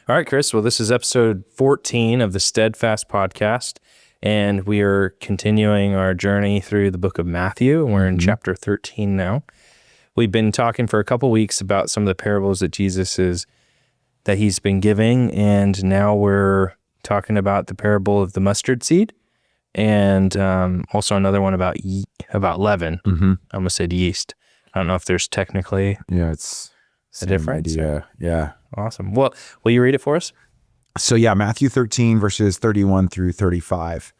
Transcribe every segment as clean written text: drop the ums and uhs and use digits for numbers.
All right, Chris. Well, this is episode 14 of the Steadfast Podcast, and we are continuing our journey through the book of Matthew. We're in chapter 13 now. We've been talking for a couple weeks about some of the parables that he's been giving, and now we're talking about the parable of the mustard seed, and also another one about leaven. I almost said yeast. I don't know if there's technically it's a difference. Idea. Yeah. Awesome. Well, will you read it for us? So Matthew 13 verses 31 through 35.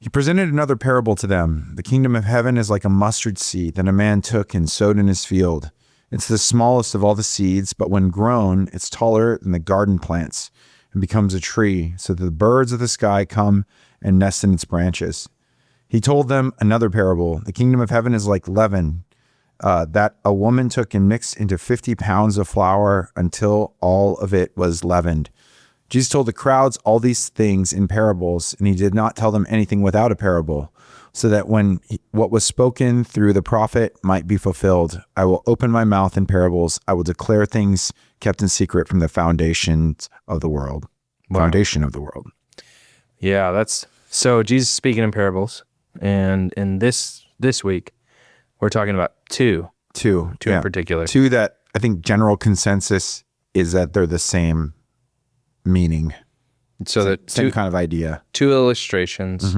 He presented another parable to them. The kingdom of heaven is like a mustard seed that a man took and sowed in his field. It's the smallest of all the seeds, but when grown, it's taller than the garden plants and becomes a tree, so that the birds of the sky come and nest in its branches. He told them another parable. The kingdom of heaven is like leaven, that a woman took and mixed into 50 pounds of flour until all of it was leavened. Jesus told the crowds all these things in parables, and he did not tell them anything without a parable, so that what was spoken through the prophet might be fulfilled. I will open my mouth in parables. I will declare things kept in secret from the foundations of the world. Wow. Foundation of the world. Yeah, so Jesus speaking in parables, and in this week, we're talking about two in particular. Two that I think general consensus is that they're the same meaning. So that same kind of idea. Two illustrations,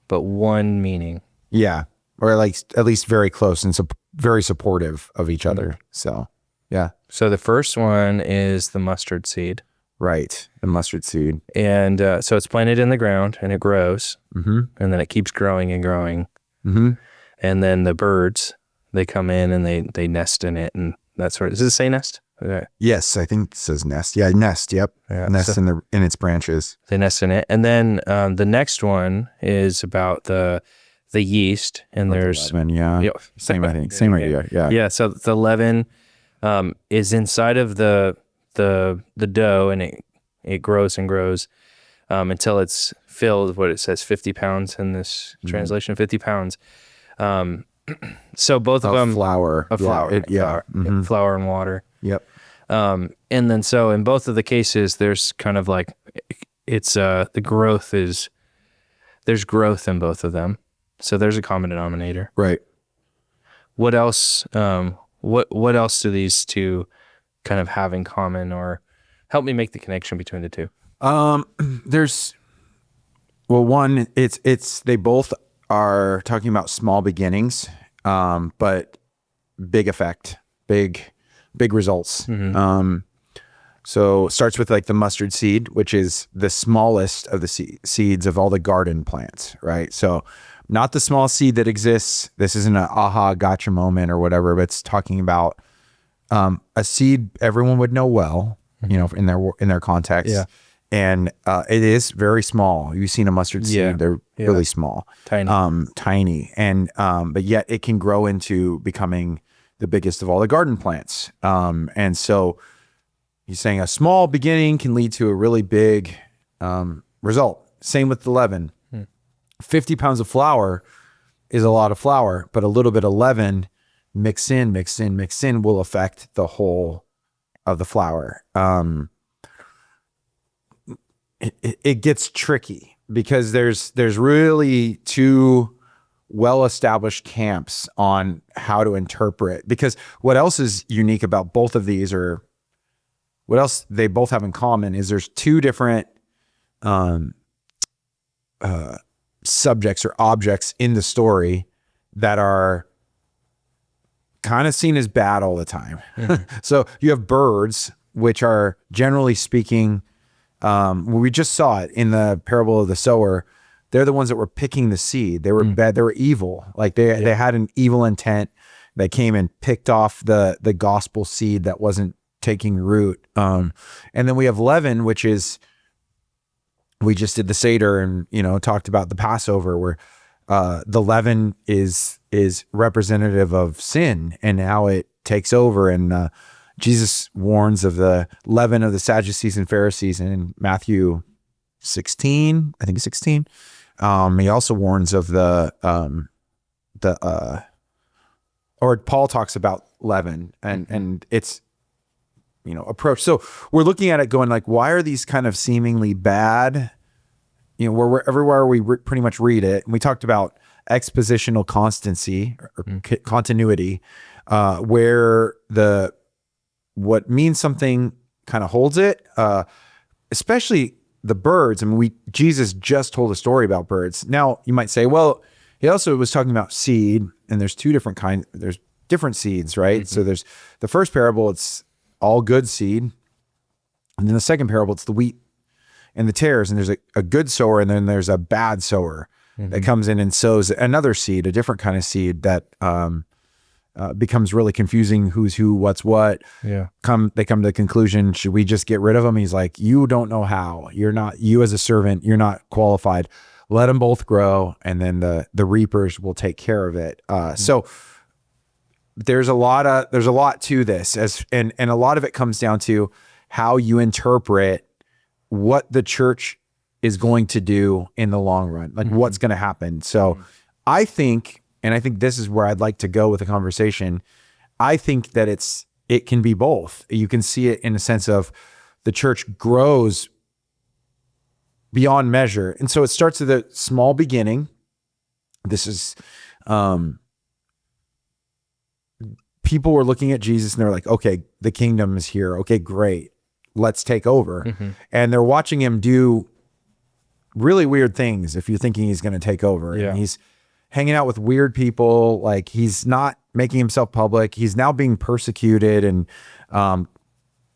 but one meaning. Yeah, or like at least very close and very supportive of each other. So, yeah. So the first one is the mustard seed. Right, the mustard seed. And so it's planted in the ground and it grows, and then it keeps growing and growing. And then the birds, they come in and they nest in it and that sort of. Does it say nest? Okay. Yes, I think it says nest. Yeah, nest. Yep, nest in its branches. They nest in it, and then the next one is about the yeast, and there's leaven. Yeah, same. I think same idea. Yeah, yeah. So the leaven is inside of the dough, and it grows and grows until it's filled. What it says, 50 pounds in this translation, 50 pounds. So both of them flour, flour and water. Yep. And then so in both of the cases, there's kind of like it's there's growth in both of them. So there's a common denominator. Right. What else? What else do these two kind of have in common, or help me make the connection between the two? One, it's they both are talking about small beginnings, but big effect, big results. So it starts with like the mustard seed, which is the smallest of the seeds of all the garden plants, right? So not the small seed that exists. This isn't an aha gotcha moment or whatever, but it's talking about a seed everyone would know well, in their context. Yeah. And it is very small. You've seen a mustard seed; they're really small, tiny, and but yet it can grow into becoming the biggest of all the garden plants. And so he's saying a small beginning can lead to a really big result. Same with the leaven. 50 pounds of flour is a lot of flour, but a little bit of leaven mix in will affect the whole of the flour. It gets tricky because there's really two well-established camps on how to interpret, because what else is unique about both of these, or what else they both have in common, is there's two different subjects or objects in the story that are kind of seen as bad all the time. So you have birds, which are generally speaking, we just saw it in the parable of the sower. They're the ones that were picking the seed. They were bad. They were evil. Like they had an evil intent. They came and picked off the gospel seed that wasn't taking root. And then we have leaven, which is, we just did the Seder and, talked about the Passover, where the leaven is representative of sin and how it takes over. And Jesus warns of the leaven of the Sadducees and Pharisees in Matthew 16, I think 16. He also warns of or Paul talks about leaven, and it's approach. So we're looking at it going like, why are these kind of seemingly bad? Everywhere we pretty much read it. And we talked about expositional constancy or continuity, where what means something kind of holds it, especially the birds. I mean, Jesus just told a story about birds. Now you might say, well, he also was talking about seed, and there's two different kinds. There's different seeds, right? Mm-hmm. So there's the first parable, it's all good seed. And then the second parable, it's the wheat and the tares. And there's a good sower, and then there's a bad sower that comes in and sows another seed, a different kind of seed that becomes really confusing. Who's who, what's what. Yeah. They come to the conclusion, should we just get rid of them? He's like, you don't know how. You as a servant, you're not qualified. Let them both grow, and then the reapers will take care of it. So there's a lot to this, and a lot of it comes down to how you interpret what the church is going to do in the long run, like what's going to happen. So I think this is where I'd like to go with the conversation. I think that it can be both. You can see it in a sense of the church grows beyond measure. And so it starts at a small beginning. This is, people were looking at Jesus and they're like, okay, the kingdom is here. Okay, great. Let's take over. And they're watching him do really weird things if you're thinking he's going to take over. Yeah. And he's hanging out with weird people. Like, he's not making himself public. He's now being persecuted and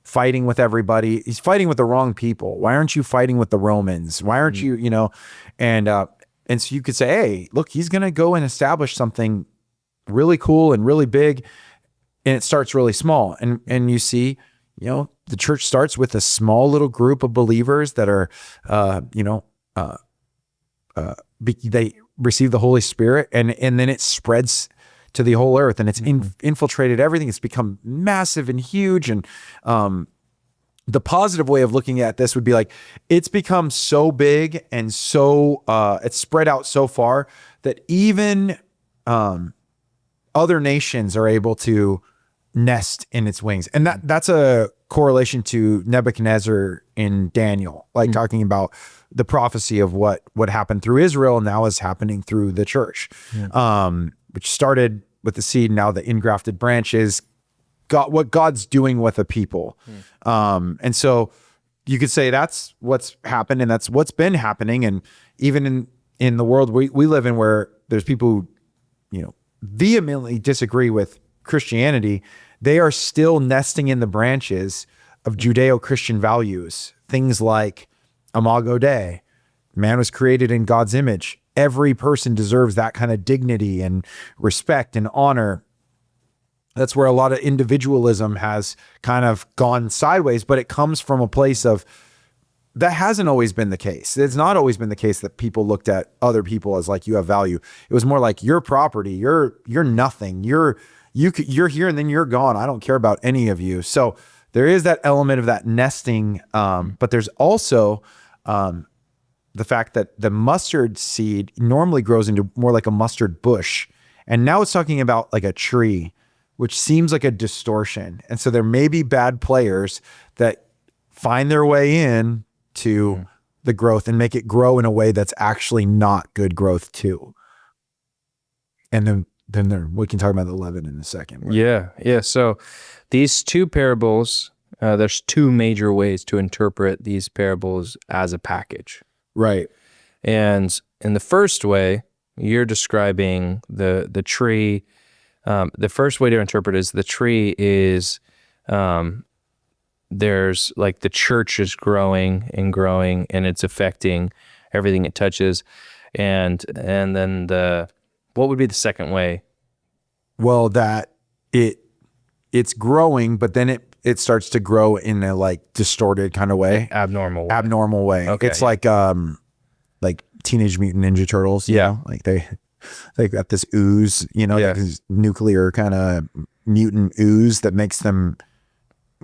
fighting with everybody. He's fighting with the wrong people. Why aren't you fighting with the Romans? Why aren't you, and so you could say, hey, look, he's going to go and establish something really cool and really big. And it starts really small. And you see, the church starts with a small little group of believers that are, they receive the Holy Spirit, and then it spreads to the whole earth, and it's infiltrated everything. It's become massive and huge. And the positive way of looking at this would be like, it's become so big and so it's spread out so far that even other nations are able to nest in its wings. And that's a correlation to Nebuchadnezzar in Daniel, like talking about the prophecy of what happened through Israel now is happening through the church, which started with the seed. Now the ingrafted branches, what God's doing with a people. And so you could say that's what's happened, and that's what's been happening. And even in the world we live in, where there's people who, vehemently disagree with Christianity, they are still nesting in the branches of Judeo-Christian values. Things like Imago Dei, man was created in God's image. Every person deserves that kind of dignity and respect and honor. That's where a lot of individualism has kind of gone sideways, but it comes from a place of, that hasn't always been the case. It's not always been the case that people looked at other people as like, you have value. It was more like, you're property, you're nothing, you're here and then you're gone. I don't care about any of you. So there is that element of that nesting, but there's also the fact that the mustard seed normally grows into more like a mustard bush. And now it's talking about like a tree, which seems like a distortion. And so there may be bad players that find their way in to the growth and make it grow in a way that's actually not good growth too. And then we can talk about the leaven in a second. Right? Yeah. So these two parables, there's two major ways to interpret these parables as a package. Right. And in the first way, you're describing the tree. The first way to interpret is the tree is, there's like the church is growing and it's affecting everything it touches. And then what would be the second way? Well, that it's growing, but then it starts to grow in a like distorted kind of way. Abnormal way. Okay. It's like Teenage Mutant Ninja Turtles. Like they got this ooze, like this nuclear kind of mutant ooze that makes them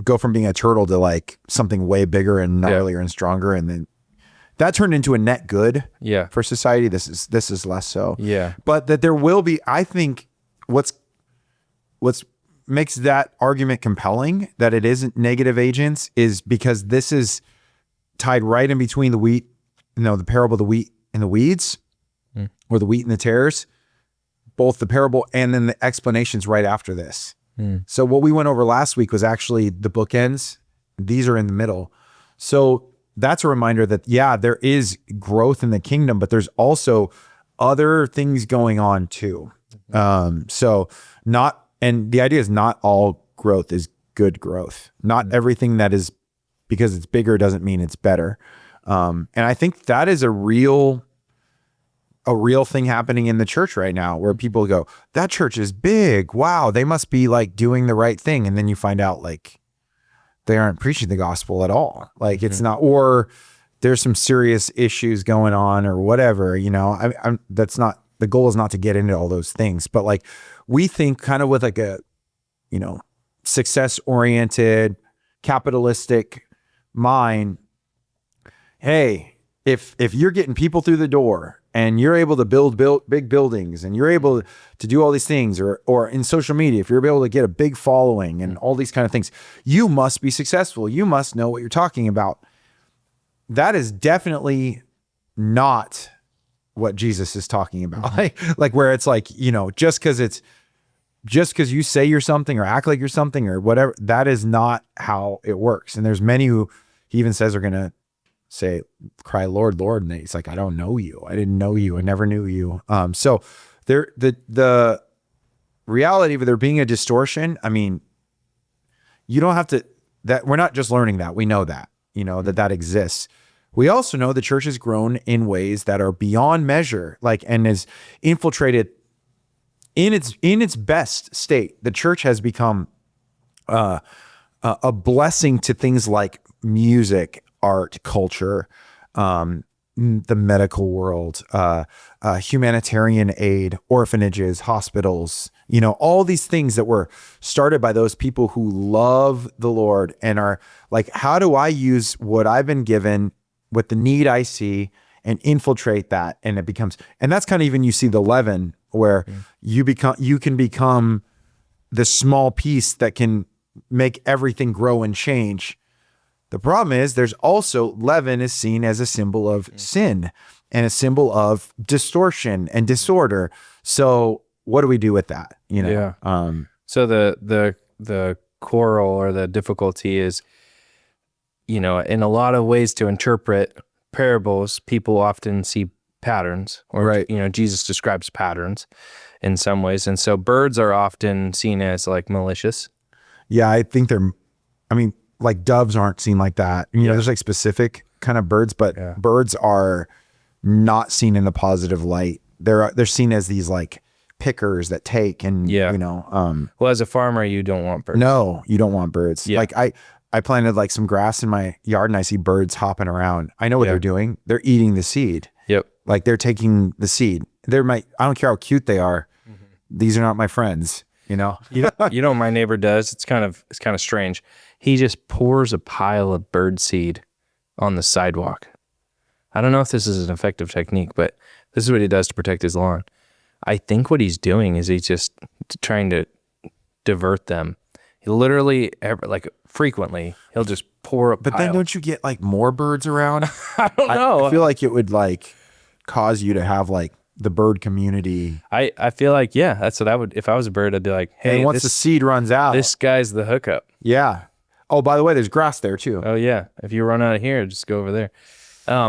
go from being a turtle to like something way bigger and gnarlier and stronger. And then that turned into a net good for society. This is less so. Yeah. But that there will be, I think what's makes that argument compelling that it isn't negative agents is because this is tied right in between the wheat, the parable of the wheat and the weeds, or the wheat and the tares, both the parable and then the explanations right after this. So what we went over last week was actually the bookends. These are in the middle. So that's a reminder that, yeah, there is growth in the kingdom, but there's also other things going on too. And the idea is not all growth is good growth. Not everything that is because it's bigger doesn't mean it's better. And I think that is a real thing happening in the church right now, where people go, that church is big. Wow, they must be like doing the right thing. And then you find out like they aren't preaching the gospel at all. Like it's not, or there's some serious issues going on or whatever, that's not, the goal is not to get into all those things, but like we think kind of with like a, success oriented, capitalistic mind. Hey, if you're getting people through the door and you're able to build big buildings and you're able to do all these things, or in social media, if you're able to get a big following and all these kind of things, you must be successful. You must know what you're talking about. That is definitely not what Jesus is talking about. Like where it's like, just because you say you're something or act like you're something or whatever, that is not how it works. And there's many who he even says are going to cry, Lord, Lord. And he's like, I don't know you. I didn't know you. I never knew you. So the reality of there being a distortion, I mean, you don't have to, that we're not just learning that. We know that, that exists. We also know the church has grown in ways that are beyond measure, and is infiltrated in its best state. The church has become a blessing to things like music, art, culture, the medical world, humanitarian aid, orphanages, hospitals, all these things that were started by those people who love the Lord and are like, how do I use what I've been given with the need I see and infiltrate that? And it becomes, and that's kind of even, you see the leaven where you can become the small piece that can make everything grow and change. The problem is there's also, leaven is seen as a symbol of sin and a symbol of distortion and disorder. So what do we do with that? Yeah. So the quarrel or the difficulty is, in a lot of ways to interpret parables, people often see patterns, or, right. Jesus describes patterns in some ways. And so birds are often seen as like malicious. Yeah. I think like doves aren't seen like that. There's like specific kind of birds, but birds are not seen in a positive light. They're seen as these like pickers that take and, well, as a farmer, you don't want birds. No, you don't want birds. Yeah. Like I planted like some grass in my yard and I see birds hopping around. I know what they're doing. They're eating the seed. Yep. Like they're taking the seed. I don't care how cute they are. These are not my friends, You know what my neighbor does? It's kind of strange. He just pours a pile of bird seed on the sidewalk. I don't know if this is an effective technique, but this is what he does to protect his lawn. I think what he's doing is he's just trying to divert them. He literally, frequently, he'll just pour a pile. But then don't you get like more birds around? I don't know. I feel like it would like cause you to have like the bird community. I feel like, yeah, that's what I would, if I was a bird, I'd be like, hey, and once the seed runs out, this guy's the hookup. Yeah. Oh, by the way, there's grass there too. Oh yeah. If you run out of here, just go over there.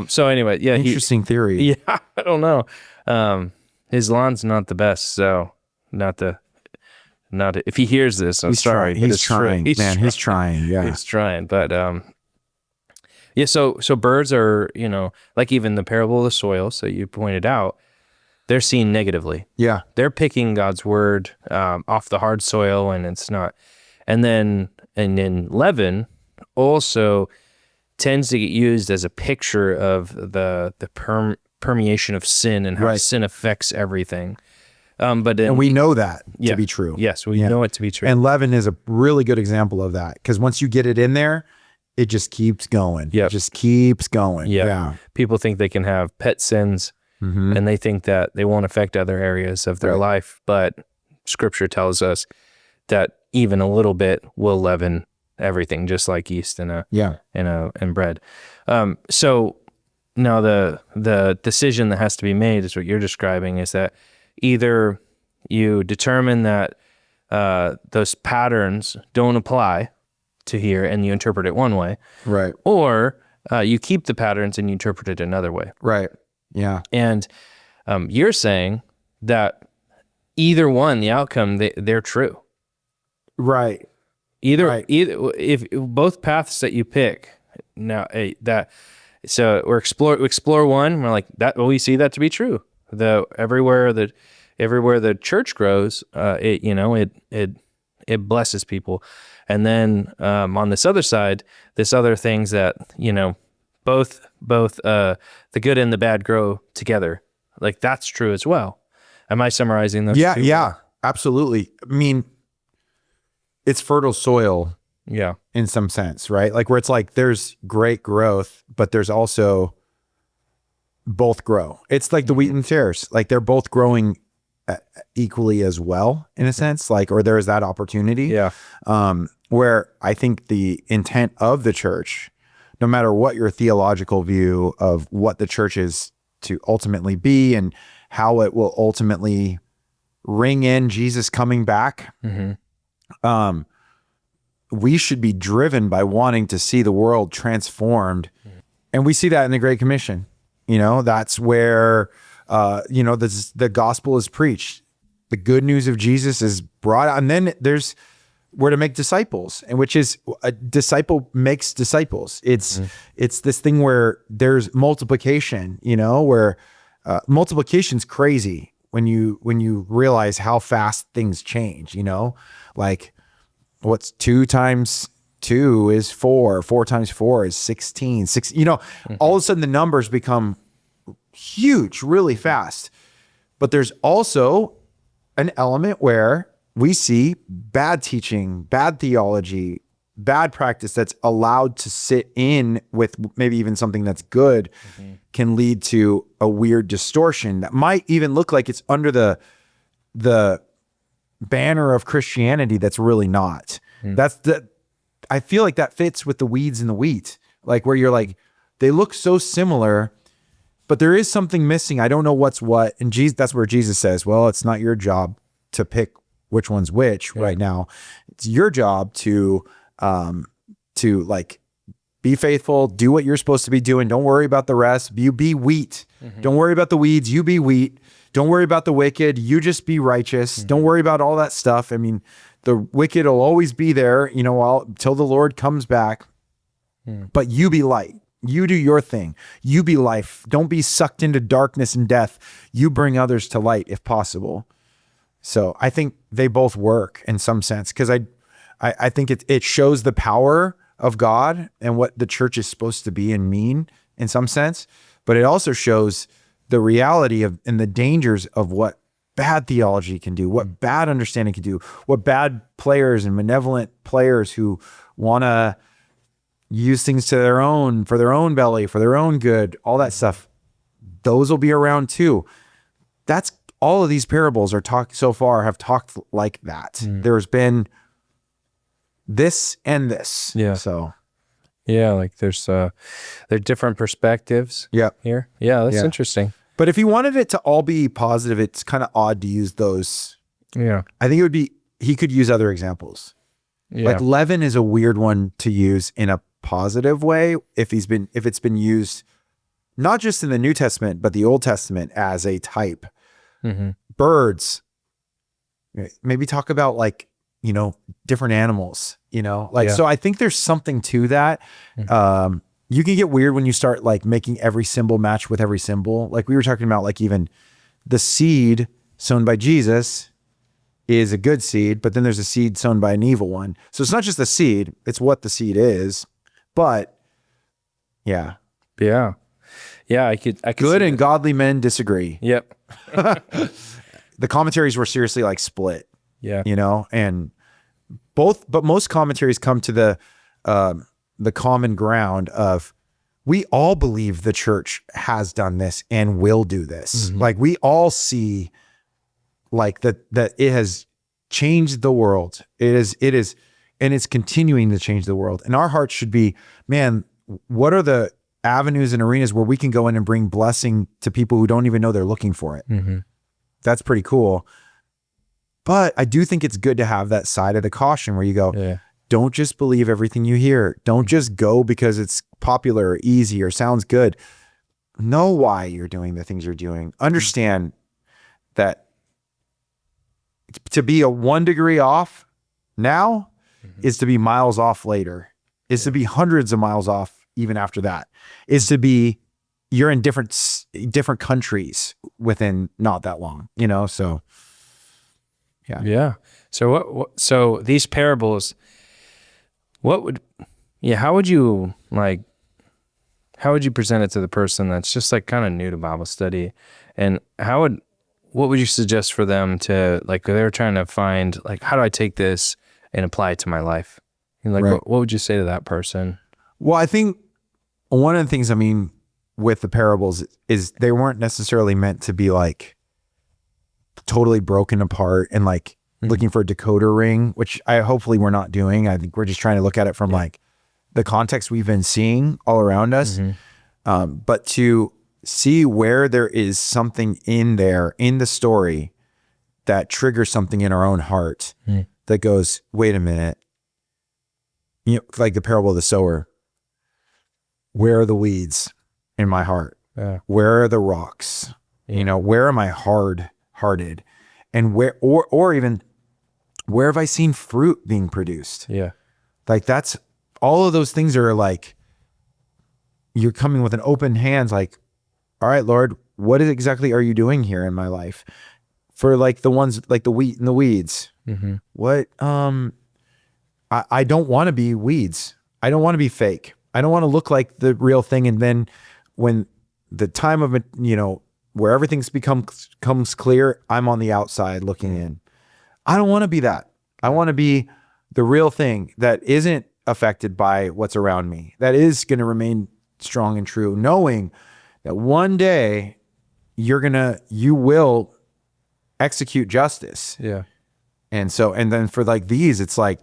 So anyway, yeah. Interesting theory. Yeah. I don't know. His lawn's not the best. So if he hears this, I'm sorry. He's trying. He's trying. Yeah. He's trying. But, yeah. So birds are, like even the parable of the soil. So you pointed out, they're seen negatively. Yeah. They're picking God's word off the hard soil, and it's not. And then leaven also tends to get used as a picture of the permeation of sin and how sin affects everything. And we know that to be true. Yes, we know it to be true. And leaven is a really good example of that, because once you get it in there, it just keeps going. Yeah, it just keeps going. Yep. Yeah. People think they can have pet sins. Mm-hmm. And they think that they won't affect other areas of their life, but Scripture tells us that even a little bit will leaven everything, just like yeast in bread. So now the decision that has to be made is what you're describing, is that either you determine that those patterns don't apply to here and you interpret it one way, right? Or you keep the patterns and you interpret it another way, right? Yeah. And you're saying that either one, the outcome, they're true, right? Either if both paths that you pick now so we explore one, we're like that. Well, we see that to be true. Everywhere the church grows, it blesses people. And then on this other side, this other things that both the good and the bad grow together. Like that's true as well. Am I summarizing those? Yeah, absolutely. I mean, it's fertile soil. Yeah. In some sense, right? Like where it's like there's great growth, but there's also both grow. It's like the wheat and tares. Like they're both growing equally as well in a sense, like, or there is that opportunity. Yeah. Where I think the intent of the church, no matter what your theological view of what the church is to ultimately be and how it will ultimately ring in Jesus coming back, we should be driven by wanting to see the world transformed. And we see that in the Great Commission. That's where, the gospel is preached. The good news of Jesus is brought out. And then we're to make disciples, and which is a disciple makes disciples. It's this thing where there's multiplication, where multiplication's crazy when you realize how fast things change, like, what's 2 times 2 is 4. 4 times 4 is 16. All of a sudden the numbers become huge really fast. But there's also an element where we see bad teaching, bad theology, bad practice that's allowed to sit in with maybe even something that's good can lead to a weird distortion that might even look like it's under the banner of Christianity that's really not. I feel like that fits with the weeds and the wheat, like where you're like, they look so similar, but there is something missing. I don't know what's what. And that's where Jesus says, well, it's not your job to pick which one's which right now. It's your job to like be faithful, do what you're supposed to be doing. Don't worry about the rest. You be wheat. Don't worry about the weeds. You be wheat. Don't worry about the wicked. You just be righteous. Don't worry about all that stuff. I mean, the wicked will always be there, until the Lord comes back. But you be light. You do your thing. You be life. Don't be sucked into darkness and death. You bring others to light if possible. So I think they both work in some sense, because I think it shows the power of God and what the church is supposed to be and mean in some sense, but it also shows the reality of and the dangers of what bad theology can do, what bad understanding can do, what bad players and malevolent players who want to use things for their own belly, for their own good, all that stuff, those will be around too. That's all of these parables have talked like that. There's been this and this. Yeah. So yeah, like there are different perspectives. Yeah. Here. Yeah, that's interesting. But if he wanted it to all be positive, it's kind of odd to use those. Yeah. I think he could use other examples. Yeah. Like leaven is a weird one to use in a positive way if it's been used not just in the New Testament, but the Old Testament as a type. Birds, maybe talk about like, different animals, so I think there's something to that. You can get weird when you start like making every symbol match with every symbol. Like we were talking about, like even the seed sown by Jesus is a good seed, but then there's a seed sown by an evil one. So it's not just the seed, it's what the seed is. But yeah. Yeah. Yeah, I could good and godly men disagree. Yep. The commentaries were seriously like split. Yeah. And but most commentaries come to the common ground of, we all believe the church has done this and will do this. Like we all see like that it has changed the world. It is, and it's continuing to change the world. And our hearts should be, man, what are the avenues and arenas where we can go in and bring blessing to people who don't even know they're looking for it? Mm-hmm. That's pretty cool. But I do think it's good to have that side of the caution where you go, don't just believe everything you hear. Don't just go because it's popular or easy or sounds good. Know why you're doing the things you're doing. Understand that to be a 1 degree off now is to be miles off later, is to be hundreds of miles off even after that, is to be, you're in different countries within not that long, so yeah. So so these parables, how would you present it to the person that's just like kind of new to Bible study, and what would you suggest for them to, like, they're trying to find, like, how do I take this and apply it to my life? And like, what would you say to that person? Well, I think one of the things, with the parables is they weren't necessarily meant to be like totally broken apart and like looking for a decoder ring, which hopefully we're not doing. I think we're just trying to look at it from like the context we've been seeing all around us. But to see where there is something in there in the story that triggers something in our own heart that goes, wait a minute, like the parable of the sower. Where are the weeds in my heart? Where are the rocks? Where am I hard-hearted? And where, or even where have I seen fruit being produced? Like that's, all of those things are like, you're coming with an open hands, like, all right, Lord, what exactly are you doing here in my life? For like the ones, like the wheat and the weeds. What, I don't want to be weeds. I don't want to be fake. I don't want to look like the real thing. And then when the time of it, where everything's comes clear, I'm on the outside looking in. I don't want to be that. I want to be the real thing that isn't affected by what's around me, that is going to remain strong and true, knowing that one day you will execute justice. And then for like these, it's like,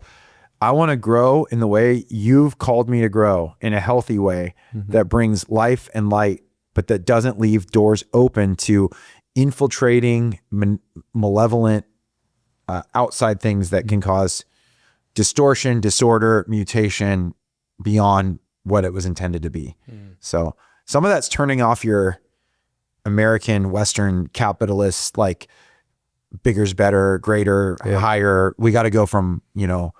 I want to grow in the way you've called me to grow, in a healthy way that brings life and light, but that doesn't leave doors open to infiltrating malevolent outside things that can cause distortion, disorder, mutation beyond what it was intended to be. So some of that's turning off your American Western capitalist, like bigger's better, greater, higher. We got to go from a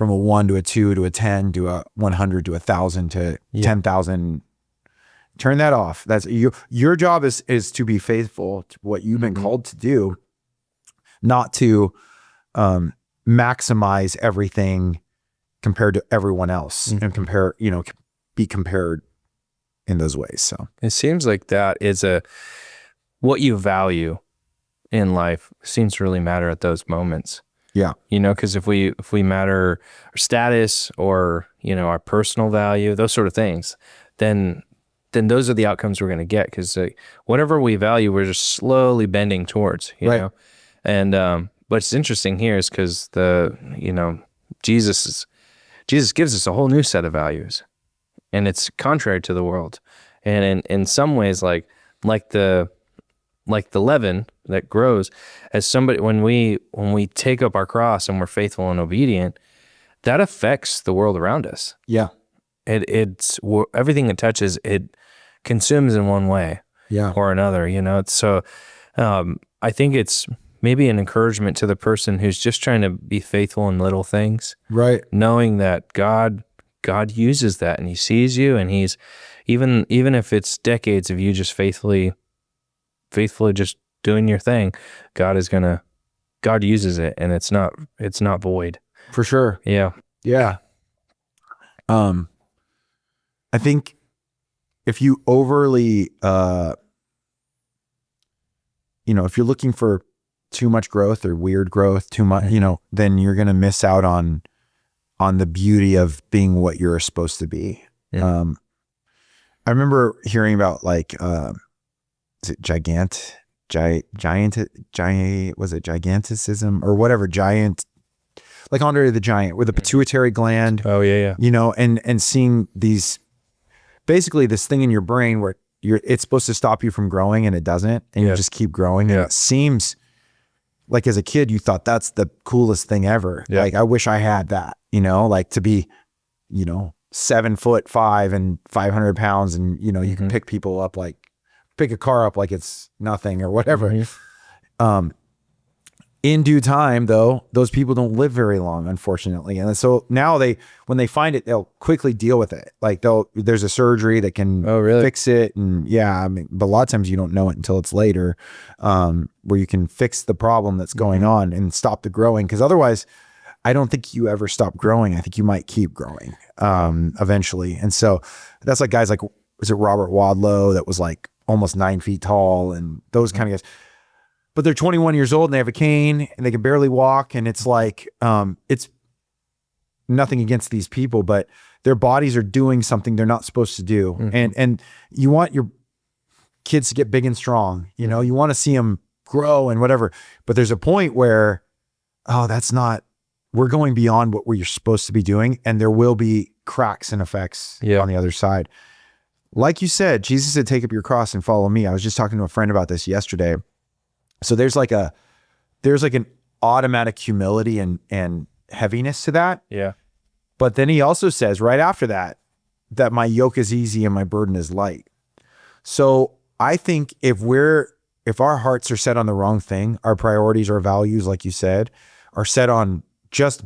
1 to a 2 to a 10 to a 100 to 1,000 to 10,000. Turn that off. That's your job is to be faithful to what you've been called to do, not to maximize everything compared to everyone else and be compared in those ways. So it seems like that is what you value in life seems to really matter at those moments. Because if we matter our status or, our personal value, those sort of things, then those are the outcomes we're going to get. Because whatever we value, we're just slowly bending towards, you know? And, what's interesting here is because Jesus gives us a whole new set of values, and it's contrary to the world. And in some ways, like the leaven that grows, as somebody, when we take up our cross and we're faithful and obedient, that affects the world around us. It's everything it touches, it consumes in one way or another. So I think it's maybe an encouragement to the person who's just trying to be faithful in little things, knowing that God uses that, and he sees you, and he's even if it's decades of you just faithfully just doing your thing, God uses it, and it's not void. For sure. I think if you overly if you're looking for too much growth or weird growth, too much, then you're going to miss out on the beauty of being what you're supposed to be. I remember hearing about like, is it was it giganticism or whatever, giant, like Andre the Giant with the pituitary gland. Oh yeah. You know, and seeing these, basically this thing in your brain where it's supposed to stop you from growing and it doesn't, and you just keep growing. And it seems like as a kid, you thought that's the coolest thing ever. Yeah. Like, I wish I had that, you know, like to be, you know, 7'5" and 500 pounds. And, you know, you can pick people up, like pick a car up like it's nothing or whatever. In due time, though, those people don't live very long, unfortunately. And so now when they find it, they'll quickly deal with it. Like there's a surgery that can fix it. And yeah, I mean, but a lot of times you don't know it until it's later, where you can fix the problem that's going on and stop the growing. Because otherwise, I don't think you ever stop growing. I think you might keep growing eventually. And so that's like guys like, was it Robert Wadlow that was like almost 9 feet tall, and those kind of guys. But they're 21 years old and they have a cane and they can barely walk. And it's like, it's nothing against these people, but their bodies are doing something they're not supposed to do. And you want your kids to get big and strong, you know, you want to see them grow and whatever, but there's a point where, we're going beyond what we're supposed to be doing. And there will be cracks and effects on the other side. Like you said, Jesus said, take up your cross and follow me. I was just talking to a friend about this yesterday. So there's like an automatic humility and heaviness to that. Yeah. But then he also says right after that my yoke is easy and my burden is light. So I think if our hearts are set on the wrong thing, our priorities, our values, like you said, are set on just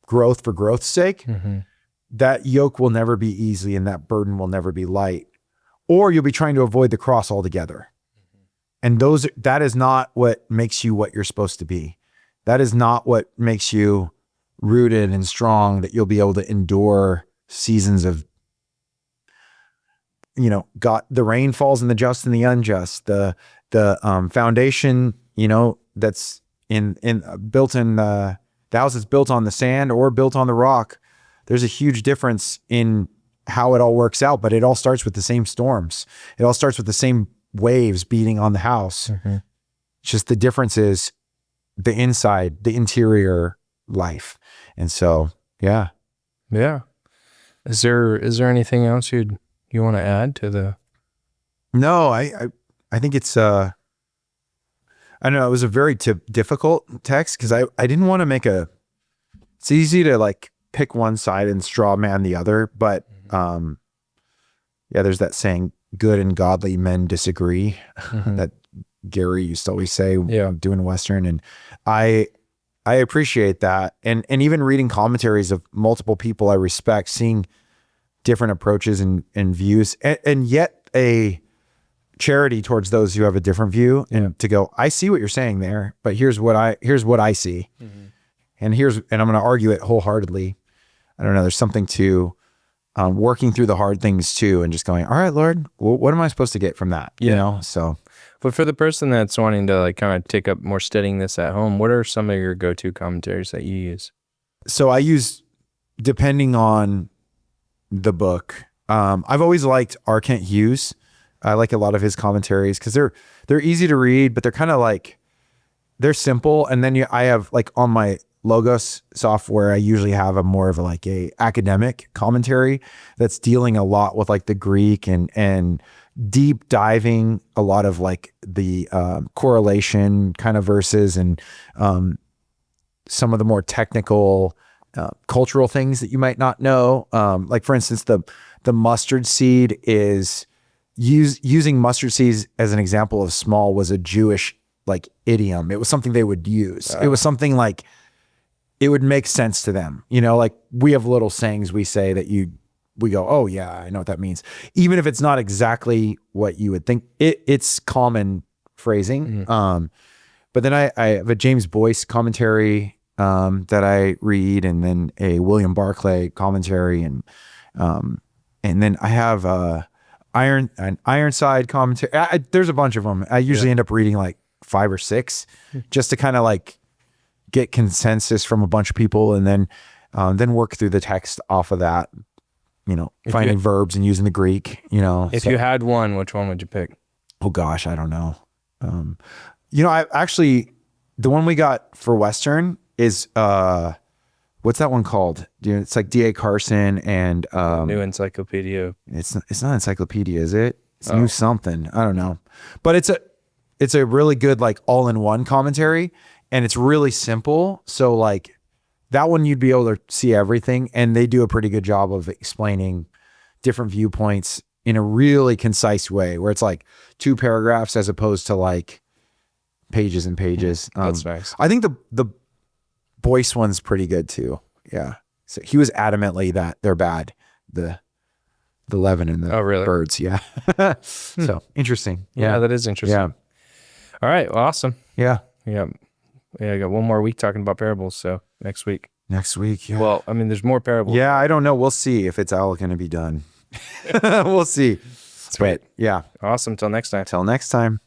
growth for growth's sake, that yoke will never be easy and that burden will never be light. Or you'll be trying to avoid the cross altogether. And that is not what makes you what you're supposed to be. That is not what makes you rooted and strong, that you'll be able to endure seasons of, you know, the rain falls in the just and the unjust. The foundation, you know, that's built in the house is built on the sand or built on the rock. There's a huge difference in how it all works out, but it all starts with the same storms. It all starts with the same waves beating on the house. Just the difference is the inside, the interior life. And so, yeah. Is there anything else you want to add to the? No, I think it's I don't know. It was a very difficult text because I didn't want to make it's easy to like pick one side and straw man the other, but there's that saying, good and godly men disagree, that Gary used to always say, doing Western. And I appreciate that. And even reading commentaries of multiple people I respect, seeing different approaches and views, and yet a charity towards those who have a different view, and to go, I see what you're saying there, but here's what I see. And I'm going to argue it wholeheartedly. I don't know. There's something to working through the hard things too, and just going, all right, Lord, what am I supposed to get from that? You know? So, but for the person that's wanting to like kind of take up more studying this at home, what are some of your go-to commentaries that you use? So I use, depending on the book, I've always liked R. Kent Hughes. I like a lot of his commentaries because they're easy to read, but they're kind of like, they're simple. And then I have like on my Logos software, I usually have a academic commentary that's dealing a lot with like the Greek and deep diving a lot of like the correlation kind of verses and some of the more technical cultural things that you might not know. Like for instance, the mustard seed is using mustard seeds as an example of small was a Jewish like idiom. It was something they would use. It was something like, it would make sense to them. You know, like we have little sayings we say that we go, oh yeah, I know what that means. Even if it's not exactly what you would think, it's common phrasing. But then I have a James Boyce commentary that I read, and then a William Barclay commentary, and then I have an Ironside commentary. There's a bunch of them. I usually end up reading like 5 or 6 just to kind of like get consensus from a bunch of people, and then work through the text off of that, you know, finding verbs and using the Greek, you know. If you had one, which one would you pick? Oh gosh, I don't know. I actually, the one we got for Western is, what's that one called? It's like D.A. Carson and New Encyclopedia. It's not encyclopedia, is it? It's new something. I don't know. But it's a really good like all-in-one commentary, and it's really simple. So like that one you'd be able to see everything, and they do a pretty good job of explaining different viewpoints in a really concise way, where it's like 2 paragraphs as opposed to like pages and pages. That's nice. I think the Boyce one's pretty good too. Yeah. So he was adamantly that they're bad. The Leaven and the birds. Yeah. So interesting. Yeah, that is interesting. Yeah. All right. Well, awesome. Yeah. Yeah. I got one more week talking about parables. So next week. Yeah. Well, I mean, there's more parables. Yeah. I don't know. We'll see if it's all going to be done. We'll see. Sweet. But yeah. Awesome. Till next time. Till next time.